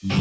Welcome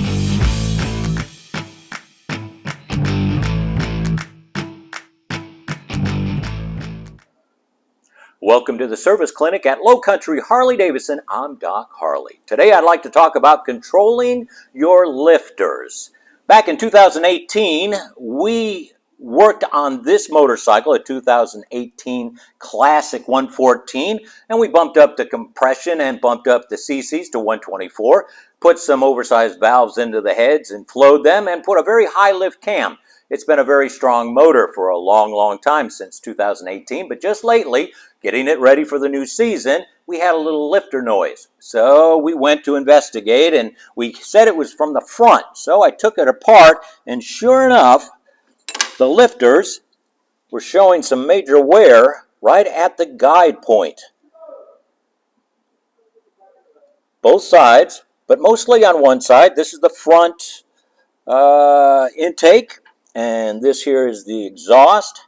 to the service clinic at Low Country Harley-Davidson. I'm Doc Harley. Today I'd like to talk about controlling your lifters. Back in 2018, we worked on this motorcycle, a 2018 Classic 114, and we bumped up the compression and bumped up the cc's to 124, put some oversized valves into the heads and flowed them, and put a very high lift cam. It's been a very strong motor for a long time, since 2018, but just lately, getting it ready for the new season, we had a little lifter noise. So we went to investigate, and we said it was from the front. So I took it apart, and sure enough, the lifters were showing some major wear right at the guide point. Both sides, but mostly on one side. This is the front intake, and this here is the exhaust.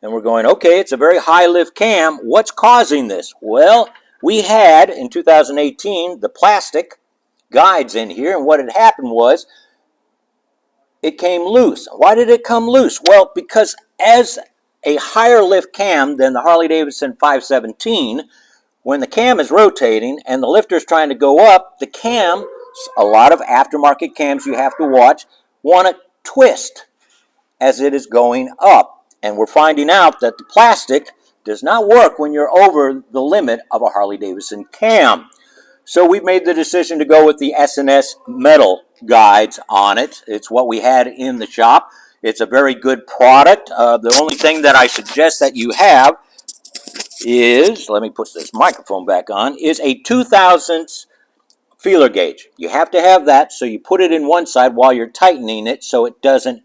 And we're going, okay, it's a very high lift cam. What's causing this? Well, we had, in 2018, the plastic guides in here, and what had happened was it came loose. Why did it come loose? Well, because as a higher lift cam than the Harley-Davidson 517, when the cam is rotating and the lifter is trying to go up, the cam, a lot of aftermarket cams you have to watch, want to twist as it is going up. And we're finding out that the plastic does not work when you're over the limit of a Harley-Davidson cam. So we've made the decision to go with the S&S metal guides on it. It's what we had in the shop. It's a very good product. The only thing that I suggest that you have is, let me put this microphone back on, is a 2/1000 feeler gauge. You have to have that, so you put it in one side while you're tightening it so it doesn't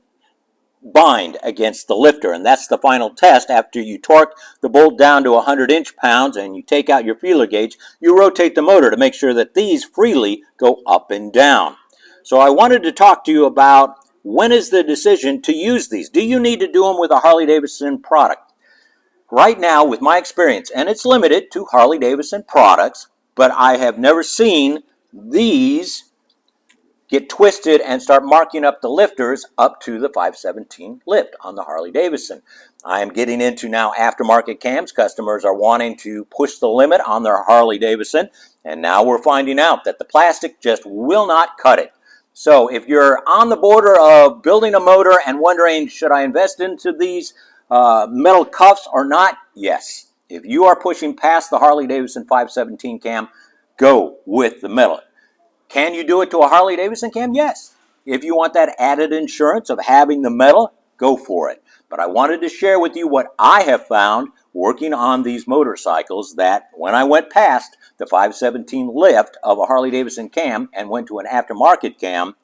bind against the lifter, and that's the final test. After you torque the bolt down to 100 inch-pounds and you take out your feeler gauge, you rotate the motor to make sure that these freely go up and down. So I wanted to talk to you about, when is the decision to use these? Do you need to do them with a Harley-Davidson product? Right now, with my experience, and it's limited to Harley-Davidson products, but I have never seen these get twisted and start marking up the lifters up to the 517 lift on the Harley-Davidson. I am getting into now aftermarket cams. Customers are wanting to push the limit on their Harley-Davidson, and now we're finding out that the plastic just will not cut it. So if you're on the border of building a motor and wondering, should I invest into these metal cuffs or not? Yes. If you are pushing past the Harley-Davidson 517 cam, go with the metal. Can you do it to a Harley-Davidson cam? Yes. If you want that added insurance of having the metal, go for it. But I wanted to share with you what I have found working on these motorcycles, that when I went past the 517 lift of a Harley-Davidson cam and went to an aftermarket cam,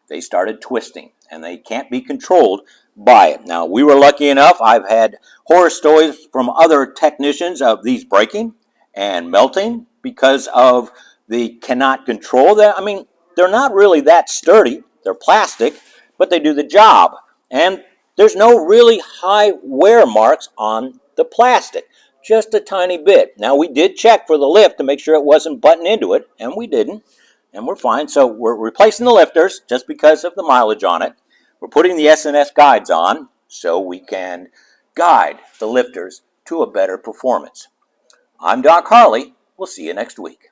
they started twisting, and they can't be controlled by it. Now, we were lucky enough. I've had horror stories from other technicians of these breaking and melting because of they cannot control that. I mean, they're not really that sturdy. They're plastic, but they do the job. And there's no really high wear marks on the plastic, just a tiny bit. Now, we did check for the lift to make sure it wasn't butting into it, and we didn't, and we're fine. So we're replacing the lifters just because of the mileage on it. We're putting the S&S guides on so we can guide the lifters to a better performance. I'm Doc Harley. We'll see you next week.